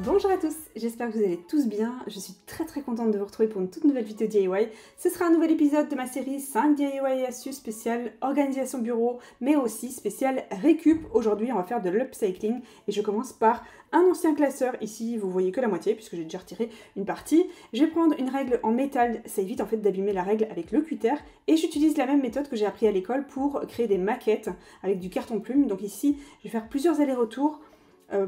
Bonjour à tous, j'espère que vous allez tous bien. Je suis très contente de vous retrouver pour une toute nouvelle vidéo DIY. Ce sera un nouvel épisode de ma série 5 DIY et astuces spéciales organisation bureau, mais aussi spéciale récup. Aujourd'hui, on va faire de l'upcycling et je commence par un ancien classeur. Ici, vous voyez que la moitié puisque j'ai déjà retiré une partie. Je vais prendre une règle en métal, ça évite en fait d'abîmer la règle avec le cutter. Et j'utilise la même méthode que j'ai appris à l'école pour créer des maquettes avec du carton plume. Donc ici, je vais faire plusieurs allers-retours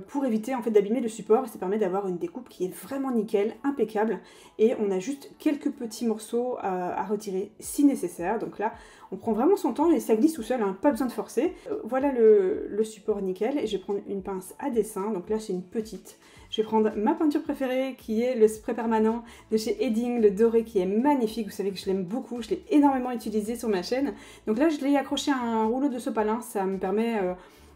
pour éviter en fait d'abîmer le support, et ça permet d'avoir une découpe qui est vraiment nickel, impeccable, et on a juste quelques petits morceaux à retirer si nécessaire. Donc là on prend vraiment son temps et ça glisse tout seul, hein, pas besoin de forcer. Voilà le support nickel, et je vais prendre une pince à dessin. Donc là c'est une petite. Je vais prendre ma peinture préférée qui est le spray permanent de chez Edding, le doré, qui est magnifique. Vous savez que je l'aime beaucoup, je l'ai énormément utilisé sur ma chaîne. Donc là je l'ai accroché à un rouleau de sopalin, ça me permet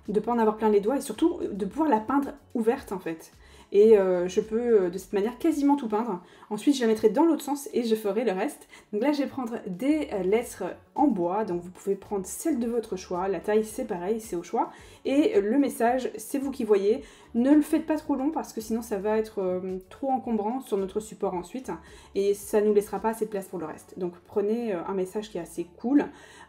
de ne pas en avoir plein les doigts et surtout de pouvoir la peindre ouverte en fait. Et je peux de cette manière quasiment tout peindre. Ensuite je la mettrai dans l'autre sens et je ferai le reste. Donc là je vais prendre des lettres en bois, donc vous pouvez prendre celle de votre choix, la taille c'est pareil, c'est au choix. Et le message c'est vous qui voyez. Ne le faites pas trop long parce que sinon ça va être trop encombrant sur notre support ensuite et ça ne nous laissera pas assez de place pour le reste. Donc prenez un message qui est assez cool.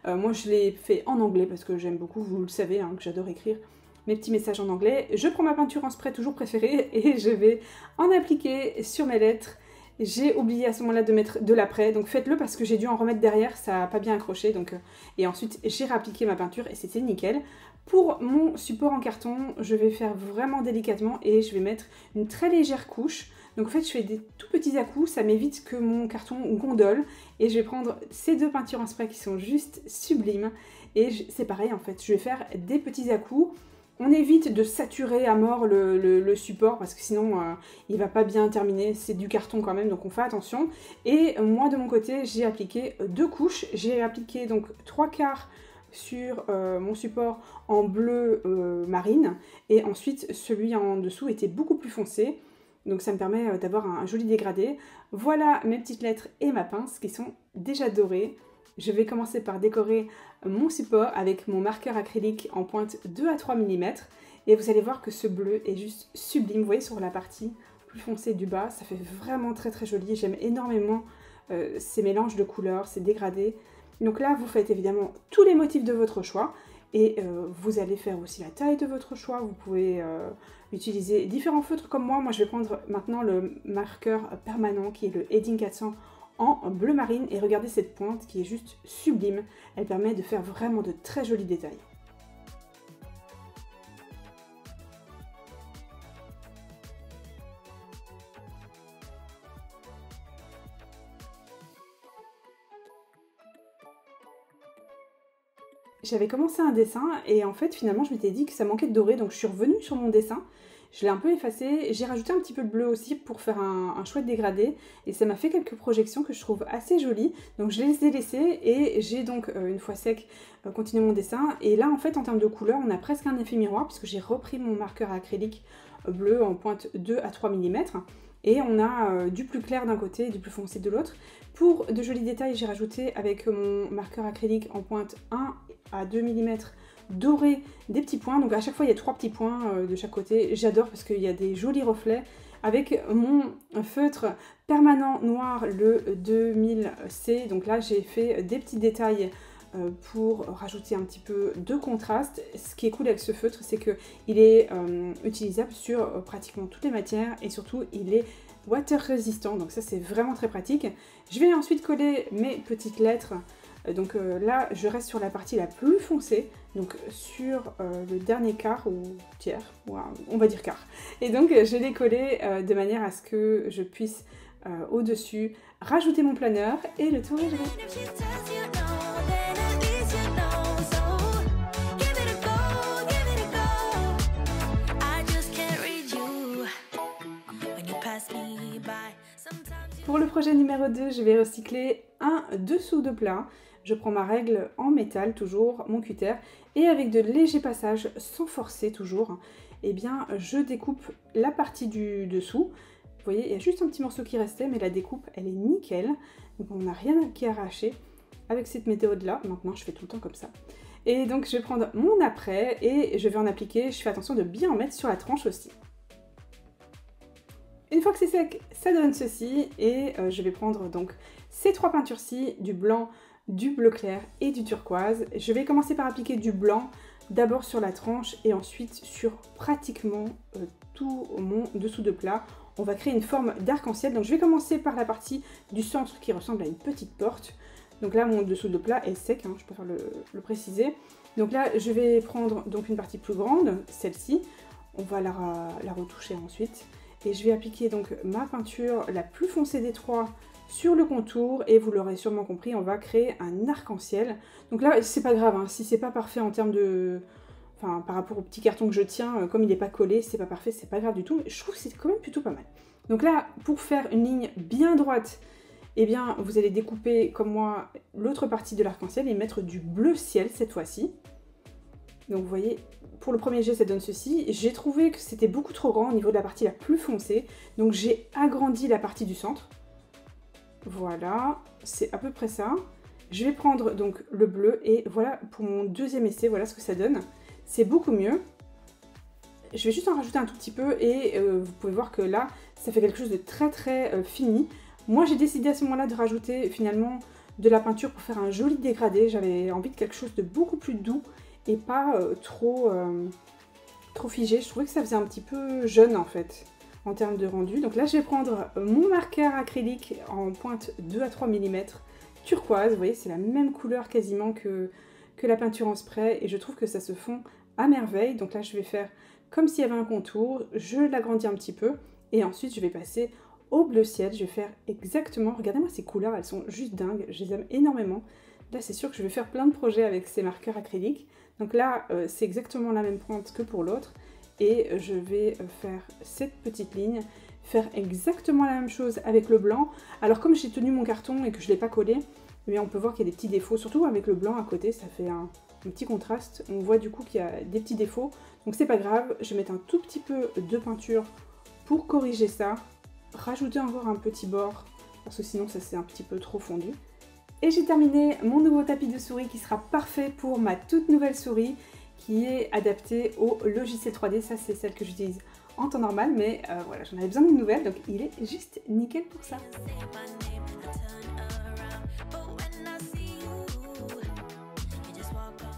Moi je l'ai fait en anglais parce que j'aime beaucoup, vous le savez, hein, que j'adore écrire mes petits messages en anglais. Je prends ma peinture en spray toujours préférée et je vais en appliquer sur mes lettres. J'ai oublié à ce moment-là de mettre de l'après, donc faites-le parce que j'ai dû en remettre derrière, ça n'a pas bien accroché. Donc, et ensuite j'ai réappliqué ma peinture et c'était nickel. Pour mon support en carton, je vais faire vraiment délicatement et je vais mettre une très légère couche. Donc en fait je fais des tout petits à-coups, ça m'évite que mon carton gondole. Et je vais prendre ces deux peintures en spray qui sont juste sublimes. Et c'est pareil en fait, je vais faire des petits à-coups. On évite de saturer à mort le support parce que sinon il va pas bien terminer, c'est du carton quand même, donc on fait attention. Et moi de mon côté j'ai appliqué deux couches, j'ai appliqué donc 3/4 sur mon support en bleu marine et ensuite celui en dessous était beaucoup plus foncé. Donc ça me permet d'avoir un joli dégradé. Voilà mes petites lettres et ma pince qui sont déjà dorées. Je vais commencer par décorer mon support avec mon marqueur acrylique en pointe 2 à 3 mm. Et vous allez voir que ce bleu est juste sublime. Vous voyez sur la partie plus foncée du bas, ça fait vraiment très joli. J'aime énormément ces mélanges de couleurs, ces dégradés. Donc là, vous faites évidemment tous les motifs de votre choix. Et vous allez faire aussi la taille de votre choix. Vous pouvez utiliser différents feutres comme moi. Moi, je vais prendre maintenant le marqueur permanent qui est le Edding 400 en bleu marine. Et regardez cette pointe qui est juste sublime. Elle permet de faire vraiment de très jolis détails. J'avais commencé un dessin et en fait finalement je m'étais dit que ça manquait de doré, donc je suis revenue sur mon dessin, je l'ai un peu effacé, j'ai rajouté un petit peu de bleu aussi pour faire un chouette dégradé et ça m'a fait quelques projections que je trouve assez jolies, donc je les ai laissées et j'ai donc une fois sec continué mon dessin. Et là en fait en termes de couleur on a presque un effet miroir puisque j'ai repris mon marqueur acrylique bleu en pointe 2 à 3 mm. Et on a du plus clair d'un côté et du plus foncé de l'autre. Pour de jolis détails, j'ai rajouté avec mon marqueur acrylique en pointe 1 à 2 mm doré des petits points. Donc à chaque fois, il y a 3 petits points de chaque côté. J'adore parce qu'il y a des jolis reflets. Avec mon feutre permanent noir, le 2000C, donc là, j'ai fait des petits détails pour rajouter un petit peu de contraste. Ce qui est cool avec ce feutre, c'est qu'il est utilisable sur pratiquement toutes les matières et surtout il est water résistant, donc ça c'est vraiment très pratique. Je vais ensuite coller mes petites lettres. Donc là je reste sur la partie la plus foncée, donc sur le dernier quart ou tiers, on va dire quart. Et donc je l'ai collé de manière à ce que je puisse au-dessus rajouter mon planeur et le tour est joué. Pour le projet numéro 2, je vais recycler un dessous de plat. Je prends ma règle en métal, toujours mon cutter, et avec de légers passages, sans forcer toujours, eh bien je découpe la partie du dessous. Vous voyez, il y a juste un petit morceau qui restait, mais la découpe, elle est nickel. Donc on n'a rien qui arracher avec cette méthode-là. Maintenant, je fais tout le temps comme ça. Et donc je vais prendre mon après et je vais en appliquer. Je fais attention de bien en mettre sur la tranche aussi. Une fois que c'est sec, ça donne ceci et je vais prendre donc ces 3 peintures-ci, du blanc, du bleu clair et du turquoise. Je vais commencer par appliquer du blanc d'abord sur la tranche et ensuite sur pratiquement tout mon dessous de plat. On va créer une forme d'arc-en-ciel. Donc je vais commencer par la partie du centre qui ressemble à une petite porte. Donc là mon dessous de plat est sec, hein, je préfère le préciser. Donc là je vais prendre donc une partie plus grande, celle-ci. On va la retoucher ensuite. Et je vais appliquer donc ma peinture la plus foncée des 3 sur le contour. Et vous l'aurez sûrement compris, on va créer un arc-en-ciel. Donc là, c'est pas grave, hein, si c'est pas parfait en termes de... Enfin, par rapport au petit carton que je tiens, comme il n'est pas collé, c'est pas parfait, c'est pas grave du tout. Mais je trouve que c'est quand même plutôt pas mal. Donc là, pour faire une ligne bien droite, eh bien, vous allez découper, comme moi, l'autre partie de l'arc-en-ciel et mettre du bleu ciel cette fois-ci. Donc vous voyez, pour le premier jet, ça donne ceci. J'ai trouvé que c'était beaucoup trop grand au niveau de la partie la plus foncée. Donc j'ai agrandi la partie du centre. Voilà, c'est à peu près ça. Je vais prendre donc le bleu et voilà pour mon deuxième essai, voilà ce que ça donne. C'est beaucoup mieux. Je vais juste en rajouter un tout petit peu et vous pouvez voir que là, ça fait quelque chose de très fini. Moi, j'ai décidé à ce moment-là de rajouter finalement de la peinture pour faire un joli dégradé. J'avais envie de quelque chose de beaucoup plus doux et pas trop figé. Je trouvais que ça faisait un petit peu jeune en fait en termes de rendu. Donc là je vais prendre mon marqueur acrylique en pointe 2 à 3 mm turquoise. Vous voyez, c'est la même couleur quasiment que la peinture en spray et je trouve que ça se fond à merveille. Donc là je vais faire comme s'il y avait un contour, je l'agrandis un petit peu et ensuite je vais passer au bleu ciel. Je vais faire exactement, regardez-moi ces couleurs, elles sont juste dingues, je les aime énormément. Là c'est sûr que je vais faire plein de projets avec ces marqueurs acryliques. Donc là c'est exactement la même pointe que pour l'autre et je vais faire cette petite ligne, faire exactement la même chose avec le blanc. Alors comme j'ai tenu mon carton et que je ne l'ai pas collé, eh bien, on peut voir qu'il y a des petits défauts, surtout avec le blanc à côté, ça fait un petit contraste. On voit du coup qu'il y a des petits défauts, donc c'est pas grave, je vais mettre un tout petit peu de peinture pour corriger ça, rajouter encore un petit bord, parce que sinon ça c'est un petit peu trop fondu. Et j'ai terminé mon nouveau tapis de souris qui sera parfait pour ma toute nouvelle souris qui est adaptée au logiciel 3D. Ça, c'est celle que j'utilise en temps normal, mais voilà, j'en avais besoin d'une nouvelle, donc il est juste nickel pour ça.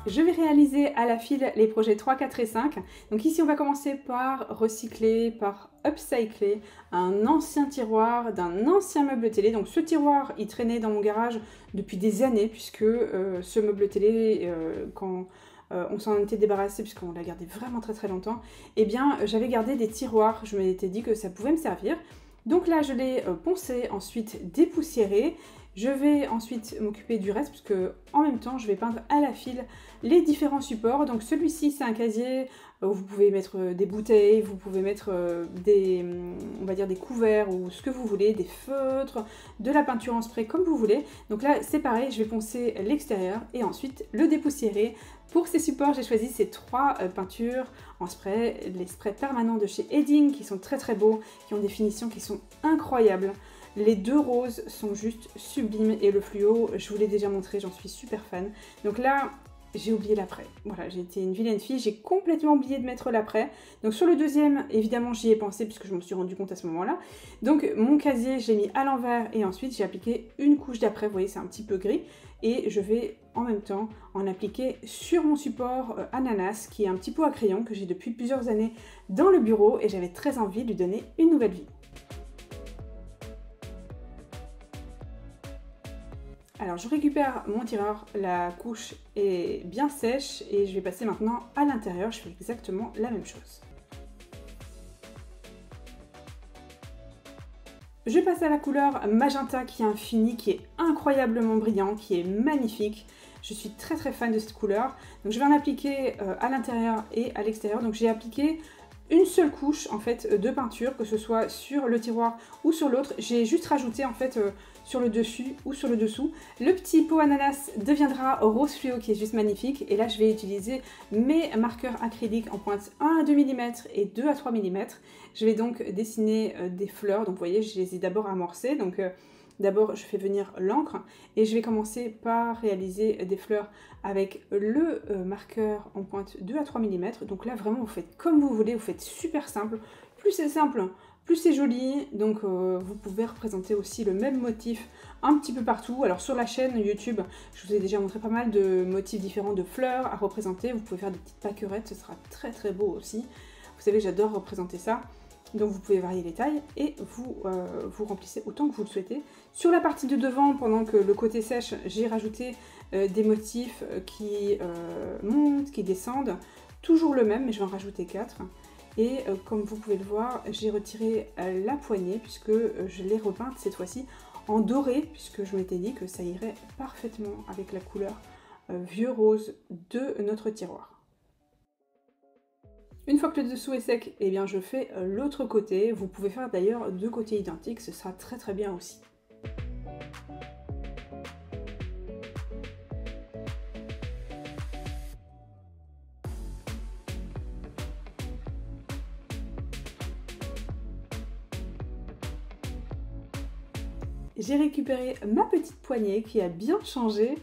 Je vais réaliser à la file les projets 3, 4 et 5. Donc ici, on va commencer par recycler, par upcycler un ancien tiroir d'un ancien meuble télé. Donc ce tiroir, il traînait dans mon garage depuis des années, puisque ce meuble télé, quand on s'en était débarrassé, puisqu'on l'a gardé vraiment très longtemps, eh bien j'avais gardé des tiroirs. Je m'étais dit que ça pouvait me servir. Donc là, je l'ai poncé, ensuite dépoussiéré. Je vais ensuite m'occuper du reste puisque en même temps je vais peindre à la file les différents supports. Donc celui-ci c'est un casier où vous pouvez mettre des bouteilles, vous pouvez mettre on va dire des couverts ou ce que vous voulez, des feutres, de la peinture en spray comme vous voulez. Donc là c'est pareil, je vais poncer l'extérieur et ensuite le dépoussiérer. Pour ces supports j'ai choisi ces 3 peintures en spray, les sprays permanents de chez Edding qui sont très beaux, qui ont des finitions qui sont incroyables. Les 2 roses sont juste sublimes et le fluo, je vous l'ai déjà montré, j'en suis super fan. Donc là, j'ai oublié l'après. Voilà, j'ai été une vilaine fille, j'ai complètement oublié de mettre l'après. Donc sur le deuxième, évidemment, j'y ai pensé puisque je m'en suis rendu compte à ce moment-là. Donc mon casier, j'ai mis à l'envers et ensuite j'ai appliqué une couche d'après. Vous voyez, c'est un petit peu gris. Et je vais en même temps en appliquer sur mon support ananas, qui est un petit pot à crayon que j'ai depuis plusieurs années dans le bureau et j'avais très envie de lui donner une nouvelle vie. Alors je récupère mon tireur, la couche est bien sèche et je vais passer maintenant à l'intérieur, je fais exactement la même chose. Je passe à la couleur magenta qui est un fini qui est incroyablement brillant, qui est magnifique. Je suis très fan de cette couleur. Donc je vais en appliquer à l'intérieur et à l'extérieur. Donc j'ai appliqué une seule couche en fait de peinture, que ce soit sur le tiroir ou sur l'autre. J'ai juste rajouté en fait sur le dessus ou sur le dessous. Le petit pot ananas deviendra rose fluo qui est juste magnifique. Et là je vais utiliser mes marqueurs acryliques en pointe 1 à 2 mm et 2 à 3 mm. Je vais donc dessiner des fleurs. Donc vous voyez, je les ai d'abord amorcées. Donc d'abord je fais venir l'encre et je vais commencer par réaliser des fleurs avec le marqueur en pointe 2 à 3 mm. Donc là vraiment vous faites comme vous voulez, vous faites super simple. Plus c'est simple, Plus c'est joli, donc vous pouvez représenter aussi le même motif un petit peu partout. Alors sur la chaîne YouTube, je vous ai déjà montré pas mal de motifs différents de fleurs à représenter. Vous pouvez faire des petites pâquerettes, ce sera très très beau aussi. Vous savez, j'adore représenter ça. Donc vous pouvez varier les tailles et vous remplissez autant que vous le souhaitez. Sur la partie de devant, pendant que le côté sèche, j'ai rajouté des motifs qui montent, qui descendent. Toujours le même, mais je vais en rajouter 4. Et comme vous pouvez le voir, j'ai retiré la poignée puisque je l'ai repeinte cette fois-ci en doré, puisque je m'étais dit que ça irait parfaitement avec la couleur vieux rose de notre tiroir. Une fois que le dessous est sec, eh bien je fais l'autre côté. Vous pouvez faire d'ailleurs 2 côtés identiques, ce sera très très bien aussi. J'ai récupéré ma petite poignée qui a bien changé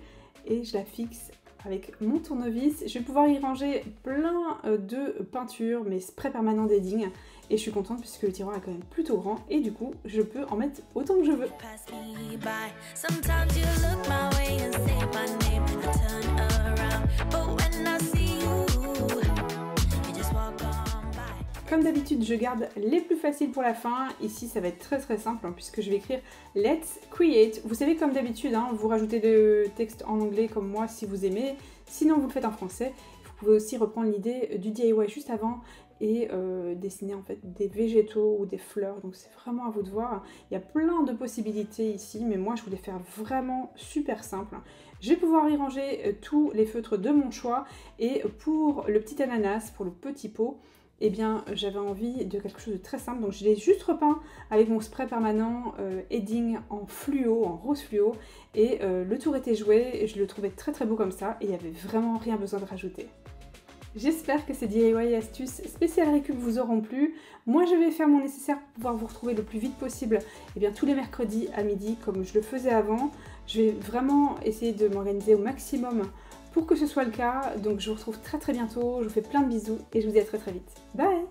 et je la fixe avec mon tournevis. Je vais pouvoir y ranger plein de peintures, mes sprays permanents d'edding. Et je suis contente puisque le tiroir est quand même plutôt grand et du coup je peux en mettre autant que je veux. Comme d'habitude, je garde les plus faciles pour la fin. Ici, ça va être très très simple hein, puisque je vais écrire Let's Create. Vous savez, comme d'habitude, hein, vous rajoutez des textes en anglais comme moi si vous aimez. Sinon, vous le faites en français. Vous pouvez aussi reprendre l'idée du DIY juste avant et dessiner en fait des végétaux ou des fleurs. Donc c'est vraiment à vous de voir. Il y a plein de possibilités ici, mais moi je voulais faire vraiment super simple. Je vais pouvoir y ranger tous les feutres de mon choix. Et pour le petit ananas, pour le petit pot, eh bien j'avais envie de quelque chose de très simple, donc je l'ai juste repeint avec mon spray permanent Edding en fluo, en rose fluo, et le tour était joué, et je le trouvais très très beau comme ça, et il n'y avait vraiment rien besoin de rajouter. J'espère que ces DIY astuces spéciales récup vous auront plu. Moi je vais faire mon nécessaire pour pouvoir vous retrouver le plus vite possible, eh bien tous les mercredis à midi comme je le faisais avant. Je vais vraiment essayer de m'organiser au maximum pour que ce soit le cas. Donc je vous retrouve très très bientôt, je vous fais plein de bisous et je vous dis à très très vite. Bye!